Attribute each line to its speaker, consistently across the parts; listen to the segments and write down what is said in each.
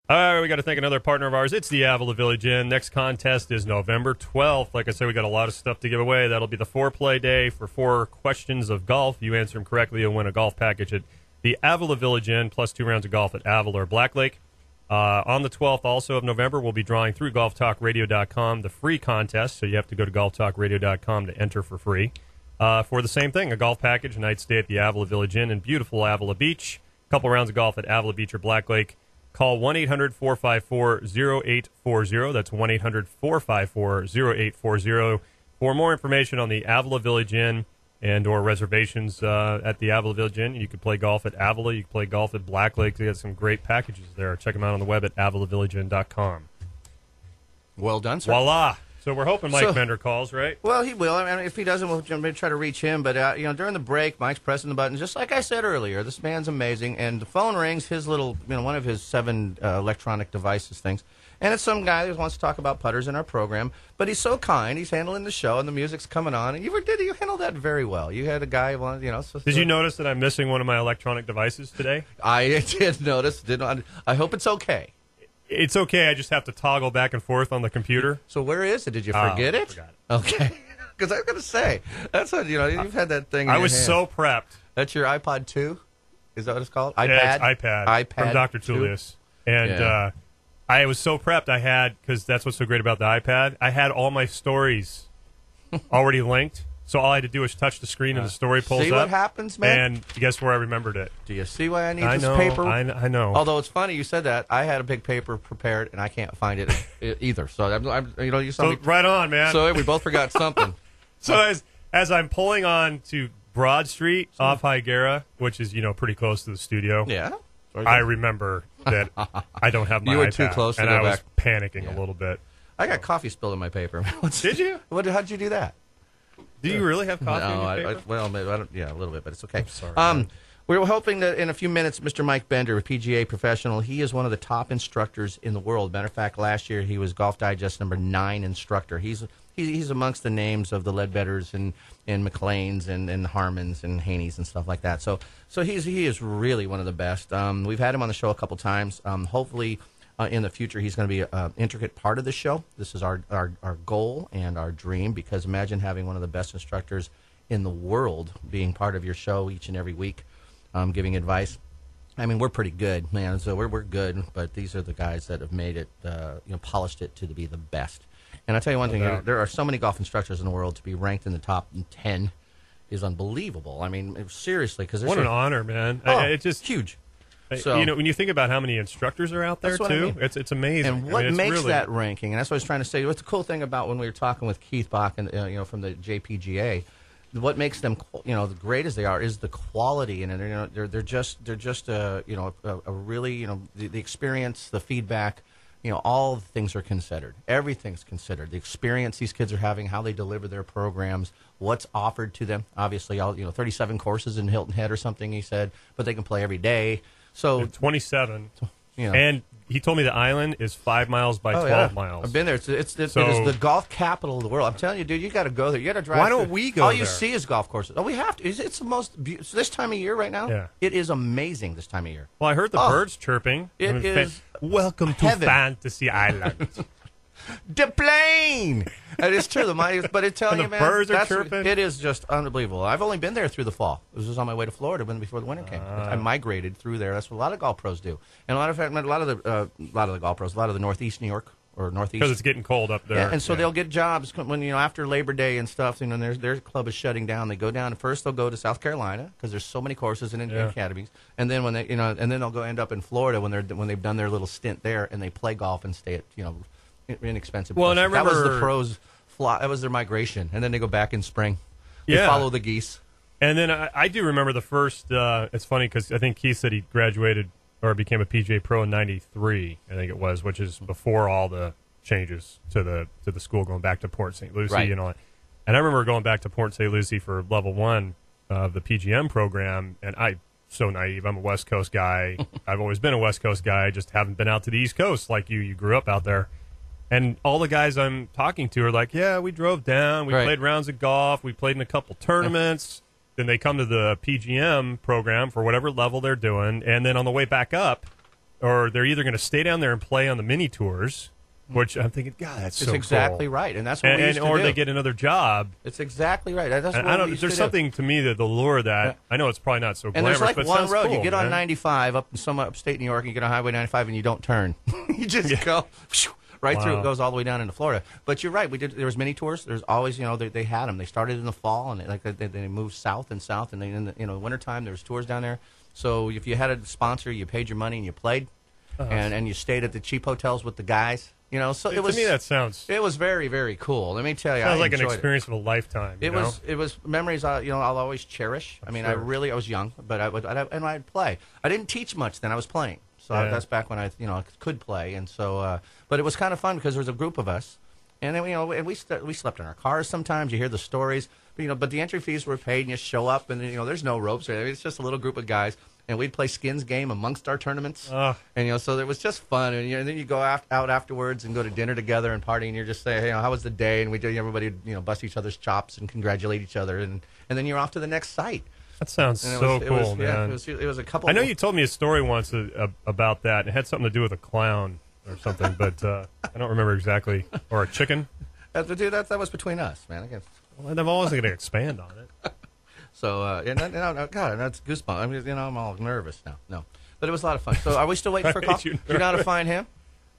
Speaker 1: All right, we got to thank another partner of ours. It's the Avila Village Inn. Next contest is November 12th. Like I said, we got a lot of stuff to give away. That'll be the foreplay day for 4 questions of golf. You answer them correctly, you'll win a golf package at the Avila Village Inn, plus 2 rounds of golf at Avila or Black Lake. On the 12th also of November, we'll be drawing through golftalkradio.com the free contest, so you have to go to golftalkradio.com to enter for free. For the same thing, a golf package, a night stay at the Avila Village Inn in beautiful Avila Beach, a couple rounds of golf at Avila Beach or Black Lake. Call 1-800-454-0840. That's 1-800-454-0840. For more information on the Avila Village Inn and or reservations at the Avila Village Inn, you can play golf at Avila. You can play golf at Black Lake. They got some great packages there. Check them out on the web at avilavillageinn.com.
Speaker 2: Well done, sir.
Speaker 1: Voila. So we're hoping Mike Bender calls, right?
Speaker 2: Well, he will. I mean, if he doesn't, we'll try to reach him. But, during the break, Mike's pressing the button. Just like I said earlier, this man's amazing. And the phone rings, his little, one of his 7 electronic devices things. And it's some guy that wants to talk about putters in our program. But he's so kind. He's handling the show, and the music's coming on. And you handled that very well. You had a guy, Did
Speaker 1: you notice that I'm missing one of my electronic devices today?
Speaker 2: I did notice. I hope it's okay.
Speaker 1: It's okay. I just have to toggle back and forth on the computer.
Speaker 2: So where is it? Did you forget it?
Speaker 1: Forgot it.
Speaker 2: Okay. Because I was going to say, that's what, you've had that thing in
Speaker 1: I
Speaker 2: your
Speaker 1: was
Speaker 2: hand.
Speaker 1: so prepped.
Speaker 2: That's your iPod 2? Is that what it's called? iPad?
Speaker 1: Yeah, it's iPad from Dr.
Speaker 2: 2?
Speaker 1: Tullius. And I was so prepped. I had, because that's what's so great about the iPad, I had all my stories already linked. So all I had to do was touch the screen and the story pulls up.
Speaker 2: See what happens, man?
Speaker 1: And guess where I remembered it?
Speaker 2: Do you see why I need
Speaker 1: this
Speaker 2: paper?
Speaker 1: I know.
Speaker 2: Although it's funny you said that. I had a big paper prepared, and I can't find it either. So, you saw me.
Speaker 1: Right on, man.
Speaker 2: So we both forgot something.
Speaker 1: So as I'm pulling on to Broad Street off Higuera, which is, pretty close to the studio.
Speaker 2: Yeah.
Speaker 1: I remember that I don't have my
Speaker 2: You were
Speaker 1: iPad,
Speaker 2: too close to
Speaker 1: and
Speaker 2: go
Speaker 1: I was
Speaker 2: back.
Speaker 1: panicking a little bit.
Speaker 2: I got coffee spilled in my paper.
Speaker 1: Did you?
Speaker 2: How'd you do that?
Speaker 1: Do you really have coffee in your paper?
Speaker 2: Maybe I don't. Yeah, a little bit, but it's okay.
Speaker 1: I'm sorry.
Speaker 2: We were hoping that in a few minutes, Mr. Mike Bender, a PGA professional, he is one of the top instructors in the world. Matter of fact, last year he was Golf Digest number 9 instructor. He's amongst the names of the Ledbetters and McLeans and Harmons and Haneys and stuff like that. So he is really one of the best. We've had him on the show a couple times. Hopefully, in the future, he's going to be an intricate part of the show. This is our goal and our dream, because imagine having one of the best instructors in the world being part of your show each and every week, giving advice. I mean, we're pretty good, man. So we're good, but these are the guys that have made it, polished it to be the best. And I'll tell you one thing, there are so many golf instructors in the world. To be ranked in the top 10 is unbelievable. I mean, seriously.
Speaker 1: What an honor, man. It's just
Speaker 2: huge.
Speaker 1: So, when you think about how many instructors are out there, too,
Speaker 2: I mean.
Speaker 1: it's amazing.
Speaker 2: And what makes that ranking, and that's what I was trying to say, what's the cool thing about when we were talking with Keith Bach and, from the JPGA, what makes them, the great as they are, is the quality, and they're just a really, the experience, the feedback, all the things are considered. Everything's considered. The experience these kids are having, how they deliver their programs, what's offered to them. Obviously, 37 courses in Hilton Head or something, he said, but they can play every day. So
Speaker 1: 27. And he told me the island is 5 miles by 12 miles.
Speaker 2: I've been there. It is the golf capital of the world. I'm telling you, dude, you got to go there. You got to drive.
Speaker 1: Why don't we go
Speaker 2: All
Speaker 1: there?
Speaker 2: you see is golf courses. Oh, we have to. It's the most beautiful. This time of year right now, it is amazing this time of year.
Speaker 1: Well, I heard the birds chirping.
Speaker 2: It is
Speaker 1: welcome to
Speaker 2: heaven.
Speaker 1: Fantasy Island.
Speaker 2: The plane. It is true. But it's telling you, man,
Speaker 1: birds are chirping.
Speaker 2: It is just unbelievable. I've only been there through the fall. This was on my way to Florida before the winter came. I migrated through there. That's what a lot of golf pros do, and a lot of the golf pros, a lot of the Northeast New York or Northeast,
Speaker 1: because it's getting cold up there.
Speaker 2: Yeah, and so they'll get jobs when after Labor Day and stuff. Their club is shutting down. They go down and first they'll go to South Carolina because there's so many courses and academies, and then when they and then they'll go end up in Florida when they've done their little stint there and they play golf and stay at inexpensive.
Speaker 1: Well,
Speaker 2: places.
Speaker 1: and I remember
Speaker 2: that was the pros' fly. That was their migration, and then they go back in spring. They follow the geese.
Speaker 1: And then I do remember the first. It's funny because I think Keith said he graduated or became a PGA Pro in '93. I think it was, which is before all the changes to the school, going back to Port St. Lucie and all that. And I remember going back to Port St. Lucie for level 1 of the PGM program, and I'm so naive. I'm a West Coast guy. I've always been a West Coast guy. I just haven't been out to the East Coast like you. You grew up out there. And all the guys I'm talking to are like, yeah, we drove down. We played rounds of golf. We played in a couple tournaments. Then they come to the PGM program for whatever level they're doing. And then on the way back up, or they're either going to stay down there and play on the mini tours, which I'm thinking, God, that's so
Speaker 2: exactly
Speaker 1: cool.
Speaker 2: right, and that's what we used to
Speaker 1: or
Speaker 2: do.
Speaker 1: they get another job.
Speaker 2: It's exactly right. That's what
Speaker 1: I don't.
Speaker 2: we used
Speaker 1: There's
Speaker 2: to
Speaker 1: something to me that the lure that
Speaker 2: Yeah.
Speaker 1: I know it's probably not so
Speaker 2: And
Speaker 1: glamorous,
Speaker 2: there's like
Speaker 1: but
Speaker 2: one
Speaker 1: sounds
Speaker 2: road.
Speaker 1: cool,
Speaker 2: You get on
Speaker 1: man.
Speaker 2: 95 up in some upstate New York, and you get on Highway 95, and you don't turn. You just go right through.
Speaker 1: Wow.
Speaker 2: It goes all the way down into Florida. But you're right. There was mini tours. There's always, they had them. They started in the fall, and they moved south, and they in the wintertime there was tours down there. So if you had a sponsor, you paid your money and you played, and you stayed at the cheap hotels with the guys. So it was.
Speaker 1: To me, that sounds.
Speaker 2: It was very, very cool. Let me tell you,
Speaker 1: Sounds
Speaker 2: I
Speaker 1: like an
Speaker 2: enjoyed
Speaker 1: experience of a lifetime.
Speaker 2: It was memories. I'll always cherish. I mean,
Speaker 1: Sure.
Speaker 2: I was young, but I'd play. I didn't teach much then. I was playing, so
Speaker 1: Yeah.
Speaker 2: that's back when I could play, and so. But it was kind of fun because there was a group of us, and then and we slept in our cars sometimes. You hear the stories, but the entry fees were paid, and you show up, and there's no ropes. It's just a little group of guys. And we'd play skins game amongst our tournaments, and so it was just fun. And then you go out afterwards and go to dinner together and party, and you're just saying, hey, how was the day? And everybody bust each other's chops and congratulate each other, and then you're off to the next site.
Speaker 1: That sounds
Speaker 2: And
Speaker 1: so cool, man.
Speaker 2: Yeah, it was a couple.
Speaker 1: I know you told me a story once about that. It had something to do with a clown or something, but I don't remember exactly. Or a chicken.
Speaker 2: That was between us, man. I guess.
Speaker 1: Well, I'm always going to expand on it.
Speaker 2: So, God, that's goosebumps. I mean, I'm all nervous now. No, but it was a lot of fun. So, are we still waiting for call? Do you know how to find him?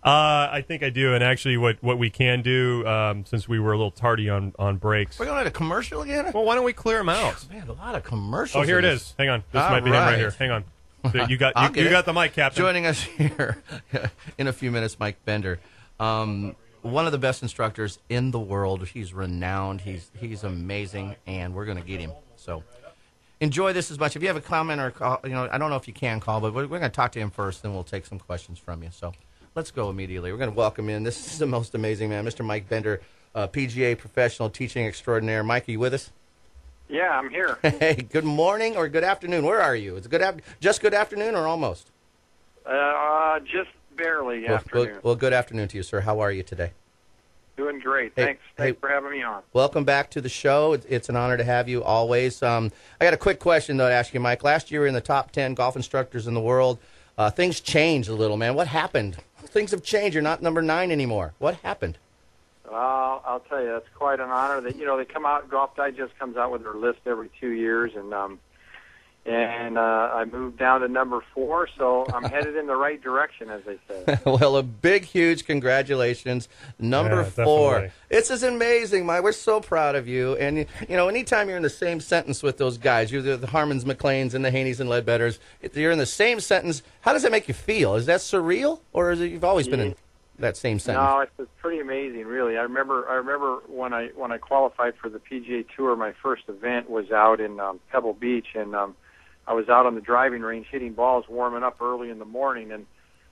Speaker 1: I think I do. And actually, what we can do, since we were a little tardy on breaks.
Speaker 2: We're going to a commercial again?
Speaker 1: Well, why don't we clear them out?
Speaker 2: Man, a lot of commercials.
Speaker 1: Oh, here it is. Hang on. This might be him right here. Hang on. You got the mic, Captain.
Speaker 2: Joining us here in a few minutes, Mike Bender. One of the best instructors in the world. He's renowned. He's amazing, and we're going to get him. So enjoy this as much. If you have a comment or call, I don't know if you can call, but we're going to talk to him first, then we'll take some questions from you. So let's go immediately. We're going to welcome in. This is the most amazing man, Mr. Mike Bender, PGA professional, teaching extraordinaire. Mike, are you with us?
Speaker 3: Yeah, I'm here.
Speaker 2: Hey, good morning or good afternoon. Where are you? Is it just good afternoon or almost?
Speaker 3: Just barely afternoon.
Speaker 2: Well, good afternoon to you, sir. How are you today?
Speaker 3: Doing great. Thanks for having me on.
Speaker 2: Welcome back to the show. It's an honor to have you always. I got a quick question, though, to ask you, Mike. Last year, you were in the top 10 golf instructors in the world. Things changed a little, man. What happened? Things have changed. You're not number 9 anymore. What happened?
Speaker 3: I'll tell you, that's quite an honor. That they come out. Golf Digest comes out with their list every 2 years, and I moved down to number 4, so I'm headed in the right direction, as they say.
Speaker 2: Well, a big, huge congratulations. Number 4.
Speaker 1: Definitely.
Speaker 2: This is amazing, Mike. We're so proud of you. And, anytime you're in the same sentence with those guys, you're the Harmons, McLeans, and the Haneys and Ledbetters, if you're in the same sentence, how does that make you feel? Is that surreal, or is it you've always been in that same sentence?
Speaker 3: No, it's pretty amazing, really. I remember when I qualified for the PGA Tour, my first event was out in Pebble Beach, and I was out on the driving range hitting balls, warming up early in the morning, and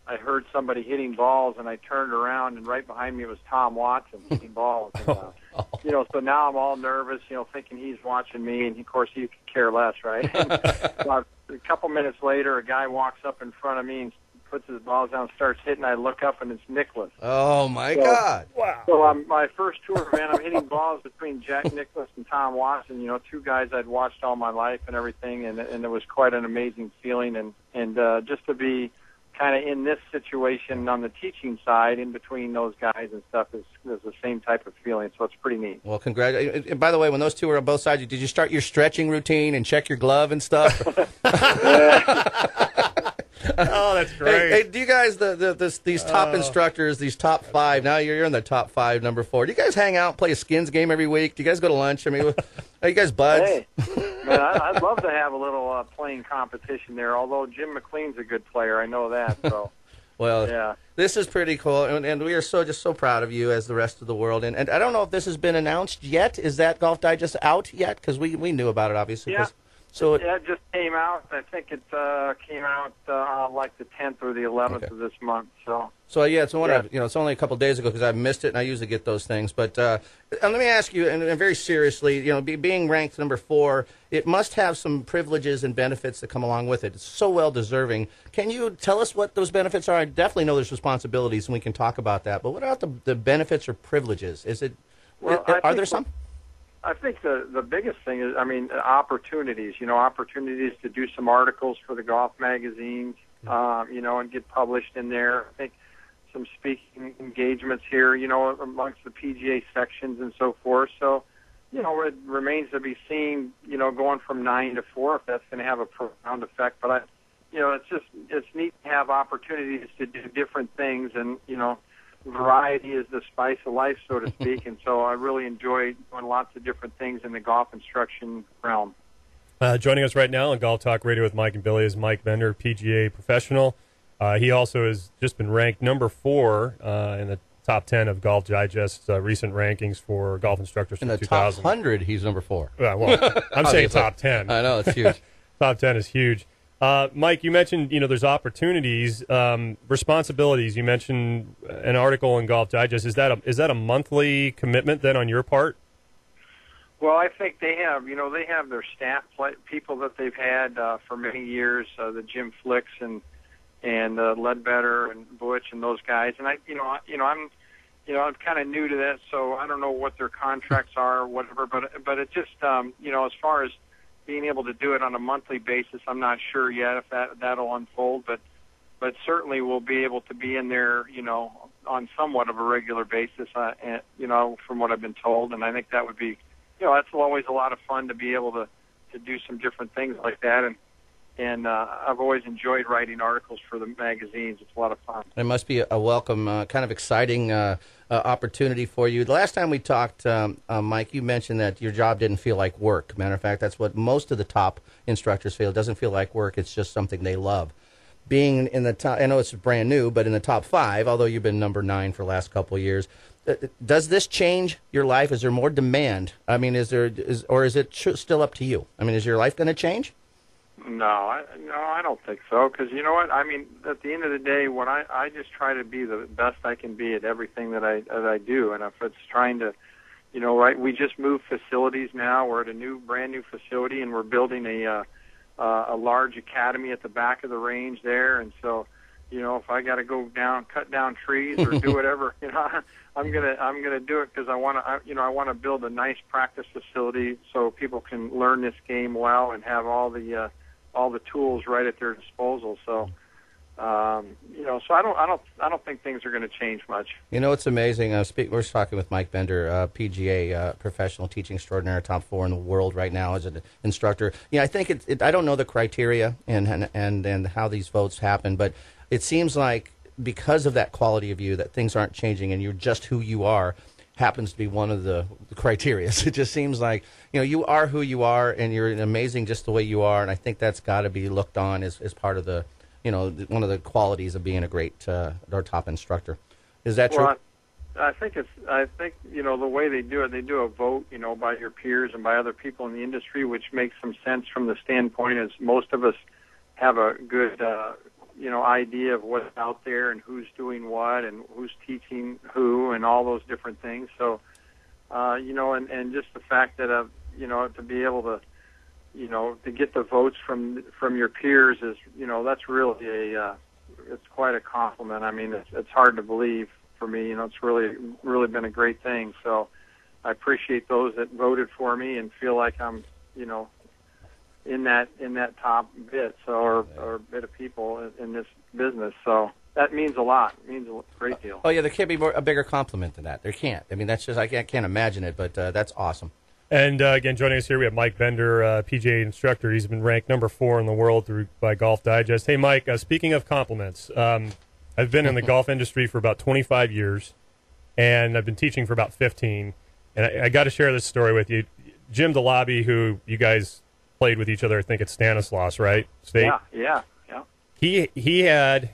Speaker 3: I heard somebody hitting balls, and I turned around, and right behind me was Tom Watson hitting balls. And, so now I'm all nervous, thinking he's watching me, and of course he could care less, right? And about a couple minutes later, a guy walks up in front of me and puts his balls down, starts hitting. I look up, and it's Nicklaus.
Speaker 2: Oh, my God.
Speaker 1: Wow.
Speaker 3: So my first tour, man, I'm hitting balls between Jack Nicklaus and Tom Watson, 2 guys I'd watched all my life and everything, and it was quite an amazing feeling. And just to be kind of in this situation on the teaching side in between those guys and stuff is the same type of feeling, so it's pretty neat.
Speaker 2: Well, congratulations. And by the way, when those two were on both sides, did you start your stretching routine and check your glove and stuff?
Speaker 1: Oh, that's great.
Speaker 2: Hey, do you guys, these top instructors, these top 5, now you're in the top 5, number 4. Do you guys hang out and play a skins game every week? Do you guys go to lunch? I mean, are you guys buds?
Speaker 3: Hey, man, I'd love to have a little playing competition there, although Jim McLean's a good player. I know that. So,
Speaker 2: Well,
Speaker 3: yeah.
Speaker 2: This is pretty cool, and we are just so proud of you as the rest of the world. And I don't know if this has been announced yet. Is that Golf Digest out yet? Because we knew about it, obviously.
Speaker 3: Yeah.
Speaker 2: So
Speaker 3: Yeah, it just came out. I think it came out like the 10th or the 11th of this month. So
Speaker 2: yeah, it's it's only a couple days ago because I missed it, and I usually get those things. But let me ask you, and very seriously, being ranked number 4, it must have some privileges and benefits that come along with it. It's so well deserving. Can you tell us what those benefits are? I definitely know there's responsibilities, and we can talk about that. But what about the benefits or privileges? Is it?
Speaker 3: Well,
Speaker 2: are there some?
Speaker 3: I think the biggest thing is, opportunities. Opportunities to do some articles for the golf magazines. and get published in there. I think some speaking engagements here, amongst the PGA sections and so forth. So, it remains to be seen, going from 9 to 4 if that's going to have a profound effect. But it's neat to have opportunities to do different things, and variety is the spice of life, so to speak. And so I really enjoy doing lots of different things in the golf instruction realm.
Speaker 1: Joining us right now on Golf Talk Radio with Mike and Billy is Mike Bender, PGA professional. He also has just been ranked number 4 in the top 10 of Golf Digest's recent rankings for golf instructors
Speaker 2: in
Speaker 1: from
Speaker 2: the
Speaker 1: 2000.
Speaker 2: top 100, he's number 4.
Speaker 1: Well, I'm saying top 10.
Speaker 2: I know, it's huge.
Speaker 1: Top 10 is huge. Mike, you mentioned, there's opportunities, responsibilities. You mentioned an article in Golf Digest. Is that a monthly commitment then on your part?
Speaker 3: Well, I think they have, they have their staff people that they've had for many years, the Jim Flicks and Ledbetter and Butch and those guys. And I'm kind of new to that, so I don't know what their contracts are or whatever. But it just, as far as being able to do it on a monthly basis, I'm not sure yet if that'll unfold. But certainly we'll be able to be in there, on somewhat of a regular basis, from what I've been told. And I think that would be, that's always a lot of fun to be able to do some different things like that. And I've always enjoyed writing articles for the magazines. It's a lot of fun.
Speaker 2: It must be a welcome, kind of exciting opportunity for you. The last time we talked, Mike, you mentioned that your job didn't feel like work. Matter of fact, that's what most of the top instructors feel. It doesn't feel like work. It's just something they love. Being in the top, I know it's brand new, but in the top 5, although you've been number 9 for the last couple of years, does this change your life? Is there more demand? I mean, or is it still up to you? I mean, is your life going to change?
Speaker 3: No, I don't think so. Because you know what? I mean, at the end of the day, what I just try to be the best I can be at everything that I do. And if it's trying to, right? We just moved facilities now. We're at a brand new facility, and we're building a large academy at the back of the range there. And so, if I got to go cut down trees or do whatever, I'm gonna do it because I want to build a nice practice facility so people can learn this game well and have all the tools right at their disposal. So, so I don't think things are going to change much.
Speaker 2: It's amazing. We're talking with Mike Bender, PGA professional teaching extraordinaire, top 4 in the world right now as an instructor. I think I don't know the criteria and how these votes happen, but it seems like because of that quality of you, that things aren't changing and you're just who you are, happens to be one of the criteria. It just seems like, you are who you are and you're amazing just the way you are. And I think that's got to be looked on as part of the, one of the qualities of being a great or top instructor. Is that true?
Speaker 3: Well, I think the way they do it, they do a vote, by your peers and by other people in the industry, which makes some sense from the standpoint as most of us have a good, idea of what's out there and who's doing what and who's teaching who and all those different things. So, and just the fact that, to be able to, to get the votes from your peers is, that's really it's quite a compliment. I mean, it's hard to believe for me. It's really been a great thing. So I appreciate those that voted for me and feel like I'm, in that top bit, or bit of people in this business. So that means a lot. It means a great deal.
Speaker 2: Oh yeah, there can't be a bigger compliment than that. There can't. I mean, that's just I can't imagine it, but that's awesome.
Speaker 1: And again, joining us here, we have Mike Bender, PGA instructor. He's been ranked number 4 in the world by Golf Digest. Hey, Mike, speaking of compliments, I've been in the golf industry for about 25 years, and I've been teaching for about 15. And I got to share this story with you. Jim DeLobby, who you guys played with each other, I think at Stanislaus, right? State?
Speaker 3: Yeah.
Speaker 1: He had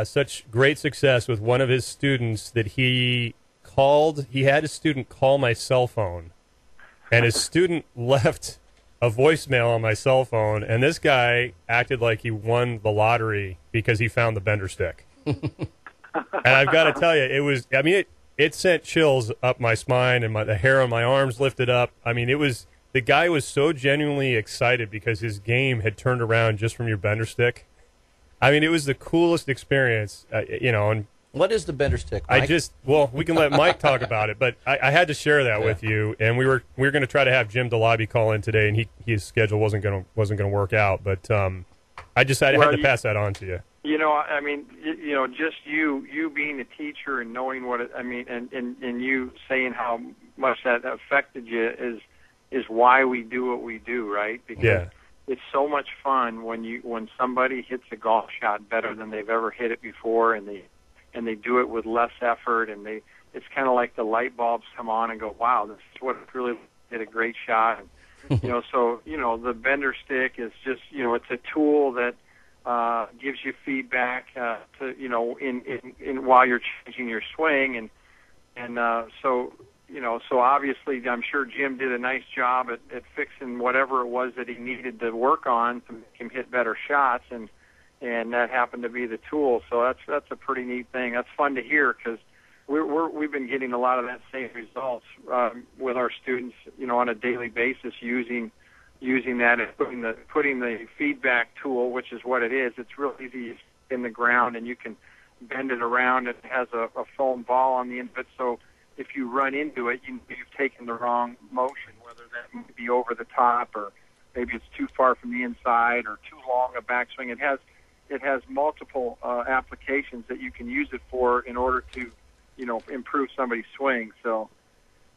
Speaker 1: such great success with one of his students that he had his student call my cell phone, and his student left a voicemail on my cell phone, and this guy acted like he won the lottery because he found the Benderstik. And I've got to tell you, it sent chills up my spine, and the hair on my arms lifted up. I mean, the guy was so genuinely excited because his game had turned around just from your Benderstik. I mean, it was the coolest experience, And
Speaker 2: what is the Benderstik, Mike?
Speaker 1: We can let Mike talk about it, but I had to share that with you. And we were going to try to have Jim DeLobby call in today, and his schedule wasn't going to work out. But I decided I had to pass that on to you.
Speaker 3: I mean, just you being a teacher and knowing what it, I mean, and you saying how much that affected you is why we do what we do, right? Because it's so much fun when somebody hits a golf shot better than they've ever hit it before, and they do it with less effort, and it's kind of like the light bulbs come on and go, wow, this is what really hit a great shot. And, so the Benderstik is just it's a tool that gives you feedback in while you're changing your swing, so obviously I'm sure Jim did a nice job at fixing whatever it was that he needed to work on to make him hit better shots, and that happened to be the tool. So that's a pretty neat thing. That's fun to hear because we've been getting a lot of that same results with our students, on a daily basis using that and putting the feedback tool, which is what it is. It's real easy in the ground, and you can bend it around. It has a foam ball on the end of it, so if you run into it, you've taken the wrong motion, whether that might be over the top or maybe it's too far from the inside or too long a backswing. It has multiple applications that you can use it for in order to improve somebody's swing. So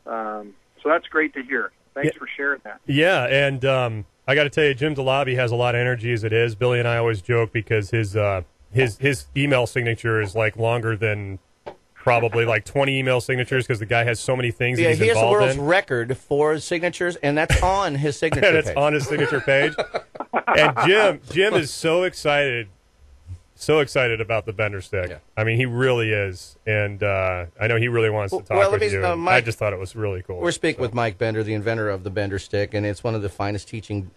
Speaker 3: that's great to hear. Thanks for sharing that.
Speaker 1: Yeah, and I got to tell you, Jim DeLobby has a lot of energy as it is. Billy and I always joke because his email signature is like longer than probably like 20 email signatures because the guy has so many things that he's
Speaker 2: he has the
Speaker 1: involved
Speaker 2: world's
Speaker 1: in.
Speaker 2: record for signatures, and that's on his signature
Speaker 1: And it's
Speaker 2: page.
Speaker 1: on his signature page. And Jim is so excited about the Benderstik.
Speaker 2: Yeah.
Speaker 1: I mean, he really is, and I know he really wants to talk with you.
Speaker 2: Mike,
Speaker 1: I just thought it was really cool.
Speaker 2: We're speaking with Mike Bender, the inventor of the Benderstik, and it's one of the finest teaching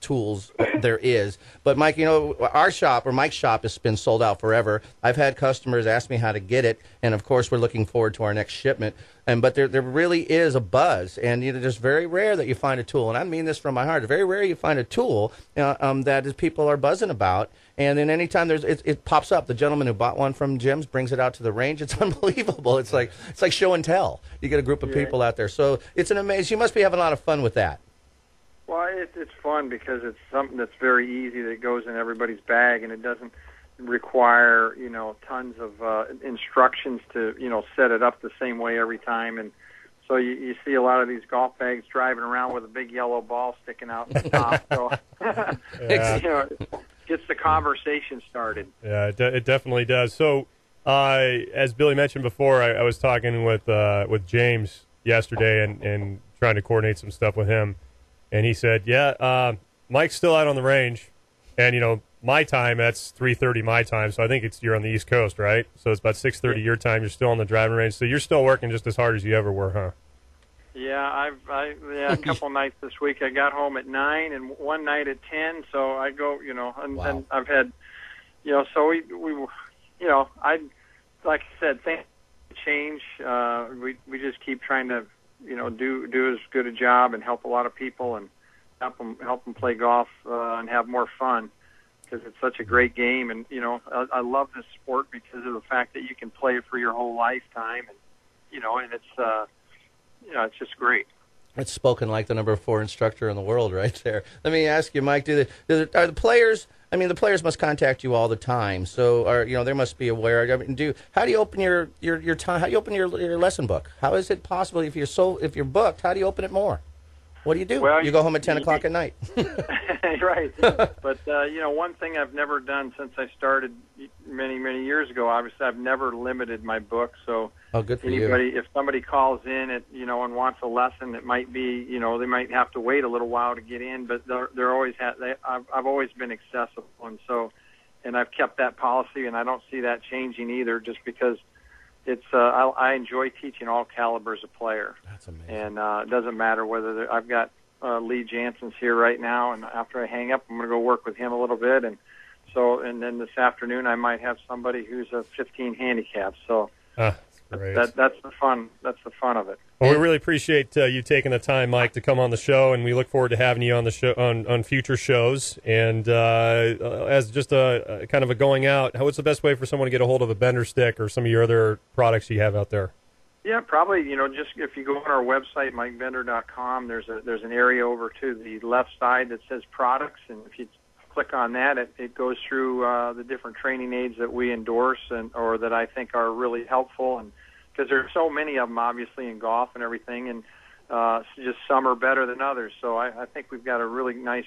Speaker 2: tools there is. But Mike, our shop, or Mike's shop, has been sold out forever. I've had customers ask me how to get it, and of course, we're looking forward to our next shipment. But there really is a buzz, and it's very rare that you find a tool, and I mean this from my heart. It's very rare you find a tool that people are buzzing about, and then anytime it pops up. The gentleman who bought one from Jim's brings it out to the range. It's unbelievable. It's like show and tell. You get a group of people out there, so it's an amazing. You must be having a lot of fun with that.
Speaker 3: Well, it's fun because it's something that's very easy that goes in everybody's bag, and it doesn't require tons of instructions to set it up the same way every time. And so you see a lot of these golf bags driving around with a big yellow ball sticking out the top. So gets the conversation started.
Speaker 1: Yeah, it definitely does. So as Billy mentioned before, I was talking with James yesterday and trying to coordinate some stuff with him, and he said, Mike's still out on the range, and my time, that's 3:30 my time, so I think you're on the East Coast, right? So it's about 6:30 your time. You're still on the driving range, so you're still working just as hard as you ever were, huh?
Speaker 3: Yeah, a couple nights this week. I got home at 9 and one night at 10. So I go, and I've had, so I like I said, things change. We just keep trying to, do as good a job and help a lot of people and help them play golf and have more fun. Because it's such a great game, and I love this sport because of the fact that you can play it for your whole lifetime, and and it's just great.
Speaker 2: It's spoken like the number 4 instructor in the world, right there. Let me ask you, Mike: are the players? I mean, the players must contact you all the time, so they must be aware. I mean, how do you open your time? How do you open your lesson book? How is it possible if you're booked? How do you open it more? What do you do?
Speaker 3: Well,
Speaker 2: you go home at 10 o'clock at night.
Speaker 3: Right. But, one thing I've never done since I started many, many years ago, obviously I've never limited my book. So
Speaker 2: good for you.
Speaker 3: If somebody calls in and wants a lesson, it might be, they might have to wait a little while to get in, but they're always I've always been accessible. And I've kept that policy, and I don't see that changing either, just because it's I enjoy teaching all calibers of player.
Speaker 2: That's amazing.
Speaker 3: And it doesn't matter whether I've got Lee Jansen's here right now, and after I hang up, I'm going to go work with him a little bit, and then this afternoon I might have somebody who's a 15 handicap. So
Speaker 1: that's great.
Speaker 3: That's the fun. That's the fun of it.
Speaker 1: Well, we really appreciate you taking the time, Mike, to come on the show, and we look forward to having you on the show on future shows. And as just a kind of a going out, what's the best way for someone to get a hold of a Benderstik or some of your other products you have out there?
Speaker 3: Yeah, probably, just if you go on our website, MikeBender.com, there's an area over to the left side that says products, and if you click on that, it goes through the different training aids that we endorse or that I think are really helpful, and because there are so many of them, obviously, in golf and everything, and just some are better than others. So I think we've got a really nice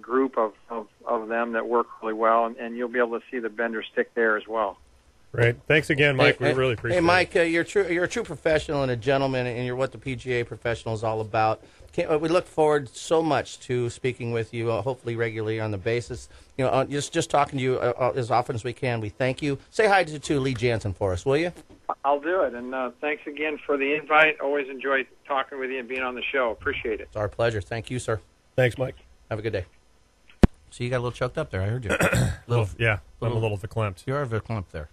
Speaker 3: group of them that work really well, and you'll be able to see the Benderstik there as well.
Speaker 1: Great. Thanks again, Mike. We really appreciate it.
Speaker 2: Hey, Mike, you're a true professional and a gentleman, and you're what the PGA professional is all about. We look forward so much to speaking with you, hopefully regularly on the basis. Just talking to you as often as we can. We thank you. Say hi to Lee Jansen for us, will you?
Speaker 3: I'll do it, and thanks again for the invite. Always enjoy talking with you and being on the show. Appreciate it.
Speaker 2: It's our pleasure. Thank you, sir.
Speaker 1: Thanks, Mike.
Speaker 2: Have a good day. So you got a little choked up there. I heard you.
Speaker 1: I'm a little verklempt.
Speaker 2: You are verklempt there.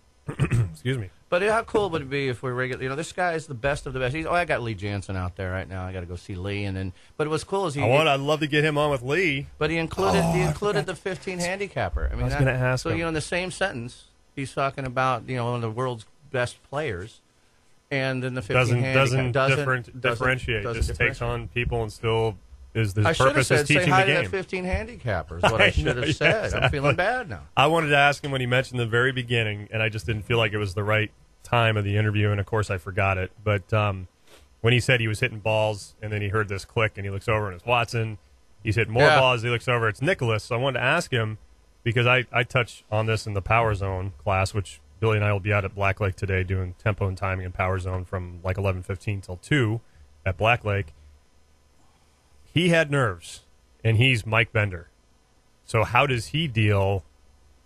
Speaker 1: Excuse me.
Speaker 2: But how cool would it be if we're regular? This guy is the best of the best. I got Lee Jansen out there right now. I got to go see Lee, but what's cool is I'd
Speaker 1: love to get him on with Lee.
Speaker 2: But he included the 15 handicapper. I was
Speaker 1: going to ask him.
Speaker 2: So in the same sentence, he's talking about one of the world's best players, and then the 15 handicapper
Speaker 1: doesn't differentiate. Just takes on people and still is the
Speaker 2: I
Speaker 1: purpose is teaching
Speaker 2: say hi
Speaker 1: the
Speaker 2: to
Speaker 1: game.
Speaker 2: that 15 handicapper is what I should have said. Exactly. I'm feeling bad now.
Speaker 1: I wanted to ask him when he mentioned the very beginning, and I just didn't feel like it was the right time of the interview, and of course I forgot it. But when he said he was hitting balls, and then he heard this click, and he looks over and it's Watson. He's hitting more balls. He looks over, it's Nicholas. So I wanted to ask him, because I touch on this in the Power Zone class, which Billy and I will be out at Black Lake today doing tempo and timing in Power Zone from like 11:15 till 2 at Black Lake. He had nerves, and he's Mike Bender. So how does he deal?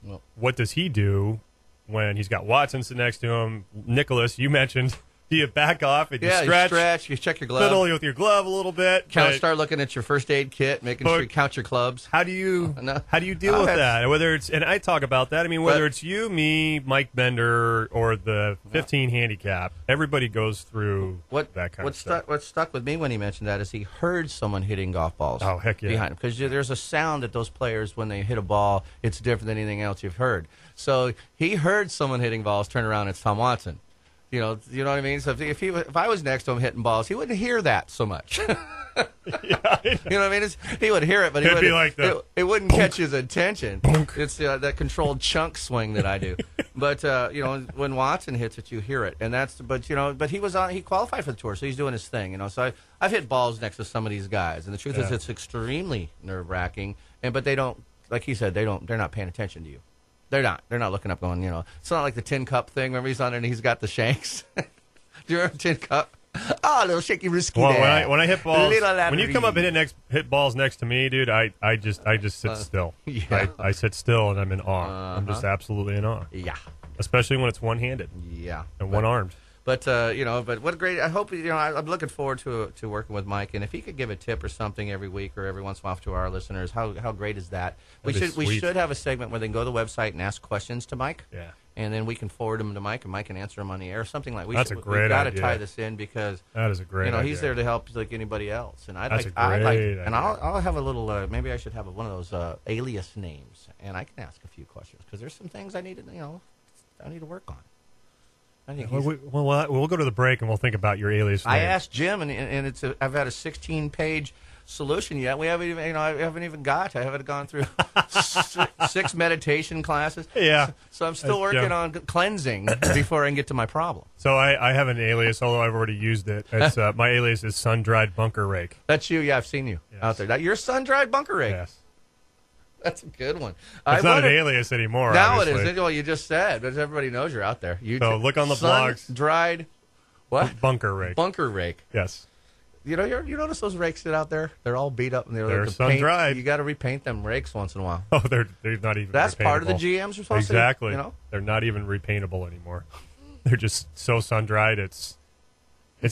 Speaker 2: Well,
Speaker 1: what does he do when he's got Watson sitting next to him? Nicholas, you mentioned, do you back off and you stretch?
Speaker 2: You check your glove.
Speaker 1: Fiddle with your glove a little bit.
Speaker 2: Start looking at your first aid kit, making sure you count your clubs.
Speaker 1: How do you deal with that? Whether it's, and I talk about that. I mean, whether it's you, me, Mike Bender, or the 15 handicap, everybody goes through that kind of stuff.
Speaker 2: What stuck with me when he mentioned that is he heard someone hitting golf balls.
Speaker 1: Oh, heck yeah.
Speaker 2: Behind him, because there's a sound that those players, when they hit a ball, it's different than anything else you've heard. So he heard someone hitting balls, turn around, it's Tom Watson. You know what I mean? So if I was next to him hitting balls, he wouldn't hear that so much. You know what I mean? He would hear it, but it wouldn't catch his attention.
Speaker 1: Bonk.
Speaker 2: It's that controlled chunk swing that I do. But when Watson hits it, you hear it, and but he qualified for the tour, so he's doing his thing. So I've hit balls next to some of these guys, and the truth is it's extremely nerve-wracking. But they don't, like he said, they're not paying attention to you. They're not looking up going, it's not like the Tin Cup thing. Remember, he's on there and he's got the shanks. Do you remember Tin Cup? Oh, a little shaky risky there.
Speaker 1: When I hit balls, when you come up and hit balls next to me, dude, I just sit still.
Speaker 2: Yeah.
Speaker 1: I sit still and I'm in awe. I'm just absolutely in awe.
Speaker 2: Yeah.
Speaker 1: Especially when it's one-handed.
Speaker 2: Yeah.
Speaker 1: And one-armed.
Speaker 2: But what a great! I hope I'm looking forward to working with Mike, and if he could give a tip or something every week or every once in a while to our listeners, how great is that? We should have a segment where they can go to the website and ask questions to Mike.
Speaker 1: Yeah.
Speaker 2: And then we can forward them to Mike, and Mike can answer them on the air, something like.
Speaker 1: That's a great idea.
Speaker 2: We've got to tie this in because
Speaker 1: that is a great idea.
Speaker 2: He's there to help like anybody else, and
Speaker 1: That's a great idea.
Speaker 2: And I'll have a little. Maybe I should have one of those alias names, and I can ask a few questions because there's some things I need to work on. I think
Speaker 1: we'll go to the break and we'll think about your alias name.
Speaker 2: I asked Jim, and I've had a 16-page solution yet. We haven't even I haven't gone through 6 meditation classes.
Speaker 1: Yeah.
Speaker 2: So I'm still working on cleansing before I can get to my problem.
Speaker 1: So I have an alias, although I've already used it. It's my alias is Sun-Dried Bunker Rake.
Speaker 2: That's you. Yeah, I've seen you out there. You're Sun-Dried Bunker Rake.
Speaker 1: Yes.
Speaker 2: That's a good one.
Speaker 1: It's not an alias anymore.
Speaker 2: Now
Speaker 1: obviously.
Speaker 2: It is. Well, you just said, but everybody knows you're out there.
Speaker 1: So look on the blogs.
Speaker 2: Sun-dried what?
Speaker 1: Bunker Rake.
Speaker 2: Bunker Rake.
Speaker 1: Yes.
Speaker 2: You notice those rakes sit out there? They're all beat up and
Speaker 1: they're sun-dried.
Speaker 2: You got to repaint them rakes once in a while.
Speaker 1: Oh, they're not even.
Speaker 2: That's
Speaker 1: repaintable.
Speaker 2: part of the GM's responsibility.
Speaker 1: Exactly. They're not even repaintable anymore. They're just so sun-dried. It's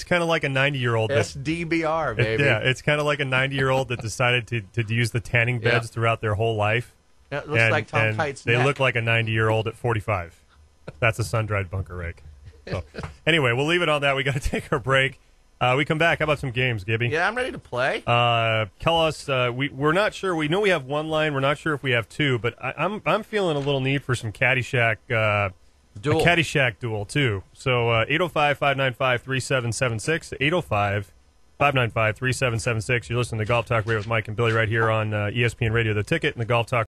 Speaker 1: kind of like a 90-year-old.
Speaker 2: SDBR, baby.
Speaker 1: It's kind of like a 90-year-old that decided to use the tanning beds throughout their whole life.
Speaker 2: Yeah, it looks like Tom Kite's
Speaker 1: neck.
Speaker 2: They
Speaker 1: look like a 90-year-old at 45. That's a sun-dried bunker rake. So, anyway, we'll leave it on that. We got to take our break. We come back. How about some games, Gibby?
Speaker 2: Yeah, I'm ready to play.
Speaker 1: Tell us. We're not sure. We know we have one line. We're not sure if we have two. But I'm feeling a little need for some Caddyshack.
Speaker 2: Duel.
Speaker 1: A Caddyshack duel too. So 805-595-3776. 595-3776. You're listening to Golf Talk Radio with Mike and Billy right here on ESPN Radio, The Ticket, and the Golf Talk